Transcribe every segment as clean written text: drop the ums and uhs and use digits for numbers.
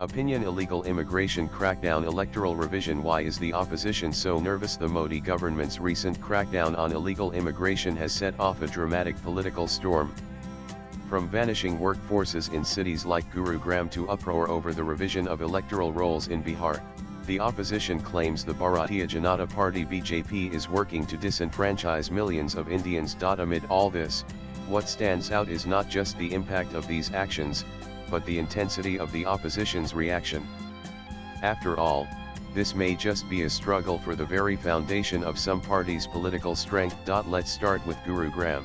Opinion: illegal immigration crackdown, electoral revision. Why is the opposition so nervous? The Modi government's recent crackdown on illegal immigration has set off a dramatic political storm. From vanishing workforces in cities like Gurugram to uproar over the revision of electoral rolls in Bihar, the opposition claims the Bharatiya Janata Party (BJP) is working to disenfranchise millions of Indians. Amid all this, what stands out is not just the impact of these actions, but the intensity of the opposition's reaction. After all, this may just be a struggle for the very foundation of some parties' political strength. Let's start with Gurugram.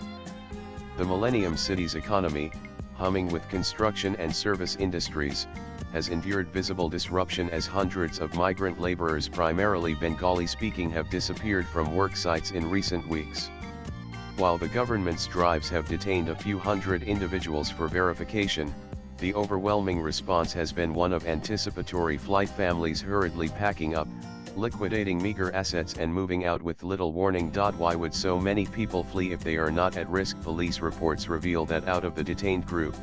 The Millennium City's economy, humming with construction and service industries, has endured visible disruption as hundreds of migrant laborers, primarily Bengali-speaking, have disappeared from work sites in recent weeks. While the government's drives have detained a few hundred individuals for verification, the overwhelming response has been one of anticipatory flight, families hurriedly packing up, liquidating meager assets and moving out with little warning. Why would so many people flee if they are not at risk? Police reports reveal that out of the detained group,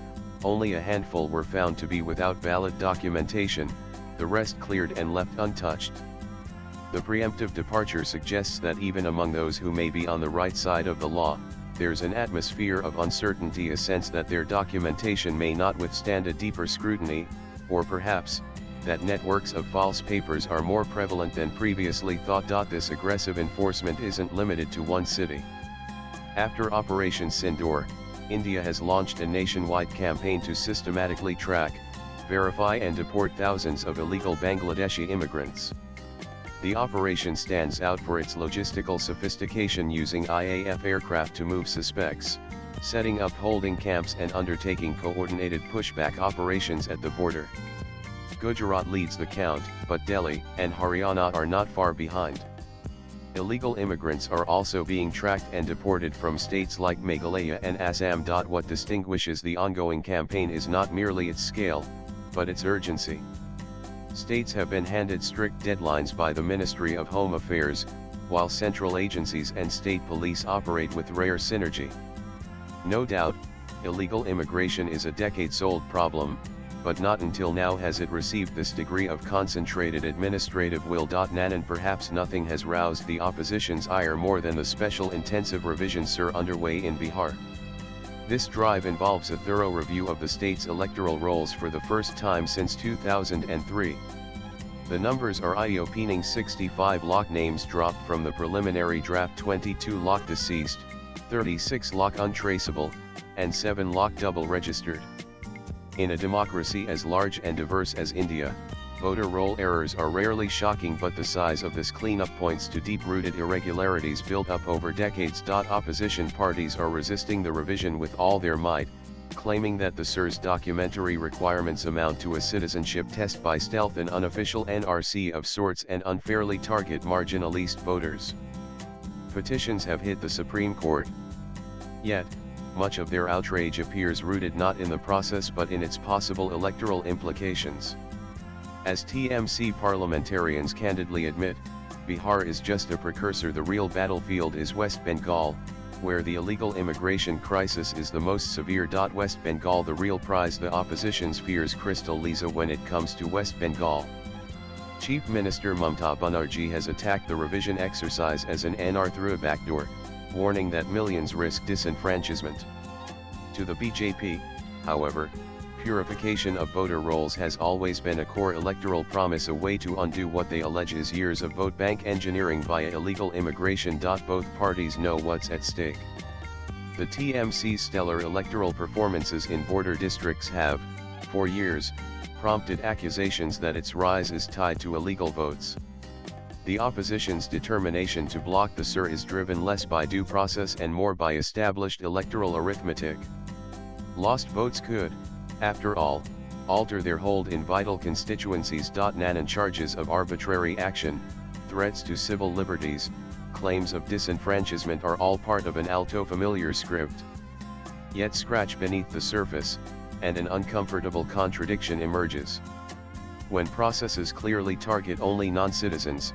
only a handful were found to be without valid documentation, the rest cleared and left untouched. The preemptive departure suggests that even among those who may be on the right side of the law, there's an atmosphere of uncertainty, a sense that their documentation may not withstand a deeper scrutiny, or perhaps, that networks of false papers are more prevalent than previously thought. This aggressive enforcement isn't limited to one city. After Operation Sindoor, India has launched a nationwide campaign to systematically track, verify and deport thousands of illegal Bangladeshi immigrants. The operation stands out for its logistical sophistication, using IAF aircraft to move suspects, setting up holding camps and undertaking coordinated pushback operations at the border. Gujarat leads the count, but Delhi and Haryana are not far behind. Illegal immigrants are also being tracked and deported from states like Meghalaya and Assam. What distinguishes the ongoing campaign is not merely its scale, but its urgency. States have been handed strict deadlines by the Ministry of Home Affairs, while central agencies and state police operate with rare synergy. No doubt, illegal immigration is a decades-old problem, but not until now has it received this degree of concentrated administrative will. And perhaps nothing has roused the opposition's ire more than the special intensive revision underway in Bihar. This drive involves a thorough review of the state's electoral rolls for the first time since 2003. The numbers are eye-opening: 65 lakh names dropped from the preliminary draft, 22 lakh deceased, 36 lakh untraceable, and 7 lakh double registered. In a democracy as large and diverse as India, voter roll errors are rarely shocking, but the size of this cleanup points to deep-rooted irregularities built up over decades. Opposition parties are resisting the revision with all their might, claiming that the SIR's documentary requirements amount to a citizenship test by stealth, an unofficial NRC of sorts, and unfairly target marginalist voters. Petitions have hit the Supreme Court. Yet, much of their outrage appears rooted not in the process but in its possible electoral implications. As TMC parliamentarians candidly admit, Bihar is just a precursor. The real battlefield is West Bengal, where the illegal immigration crisis is the most severe. West Bengal, the real prize. The opposition's fears crystallize when it comes to West Bengal. Chief Minister Mamata Banerjee has attacked the revision exercise as an NR through a backdoor, warning that millions risk disenfranchisement. To the BJP, however, purification of voter rolls has always been a core electoral promise, a way to undo what they allege is years of vote bank engineering via illegal immigration. Both parties know what's at stake. The TMC's stellar electoral performances in border districts have, for years, prompted accusations that its rise is tied to illegal votes. The opposition's determination to block the SIR is driven less by due process and more by established electoral arithmetic. Lost votes could, after all, alter their hold in vital constituencies. And charges of arbitrary action, threats to civil liberties, claims of disenfranchisement are all part of an familiar script. Yet scratch beneath the surface, and an uncomfortable contradiction emerges. When processes clearly target only non-citizens,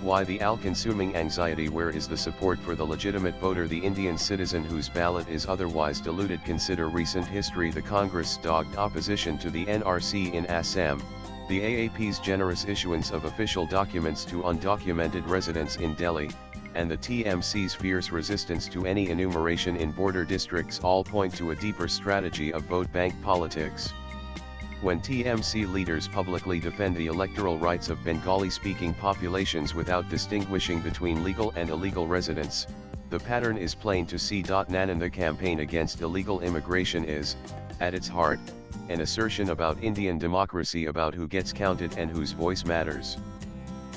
why the all-consuming anxiety? Where is the support for the legitimate voter, the Indian citizen whose ballot is otherwise diluted? Consider recent history. The Congress dogged opposition to the NRC in Assam, The AAP's generous issuance of official documents to undocumented residents in Delhi, and the TMC's fierce resistance to any enumeration in border districts all point to a deeper strategy of vote bank politics. When TMC leaders publicly defend the electoral rights of Bengali-speaking populations without distinguishing between legal and illegal residents, the pattern is plain to see. The campaign against illegal immigration is, at its heart, an assertion about Indian democracy, about who gets counted and whose voice matters.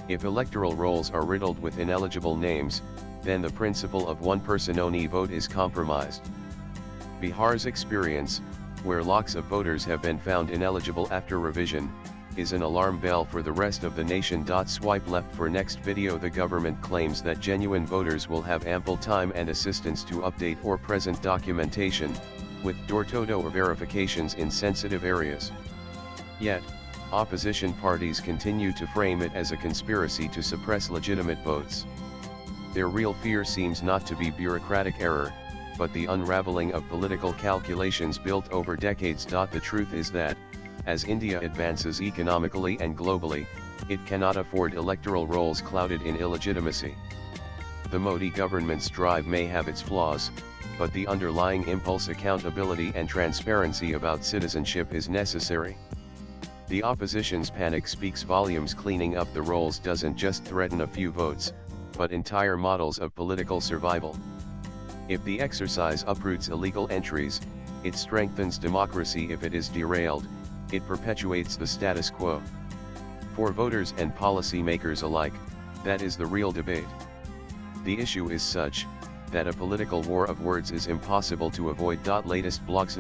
If electoral rolls are riddled with ineligible names, then the principle of one person only vote is compromised. Bihar's experience, where lakhs of voters have been found ineligible after revision, is an alarm bell for the rest of the nation. Swipe left for next video. The government claims that genuine voters will have ample time and assistance to update or present documentation, with door-to-door verifications in sensitive areas. Yet, opposition parties continue to frame it as a conspiracy to suppress legitimate votes. Their real fear seems not to be bureaucratic error, but the unraveling of political calculations built over decades. The truth is that, as India advances economically and globally, it cannot afford electoral rolls clouded in illegitimacy. The Modi government's drive may have its flaws, but the underlying impulse, accountability and transparency about citizenship is necessary. The opposition's panic speaks volumes. Cleaning up the rolls doesn't just threaten a few votes, but entire models of political survival. If the exercise uproots illegal entries, it strengthens democracy. If it is derailed, it perpetuates the status quo. For voters and policymakers alike, that is the real debate. The issue is such that a political war of words is impossible to avoid. Latest blogs.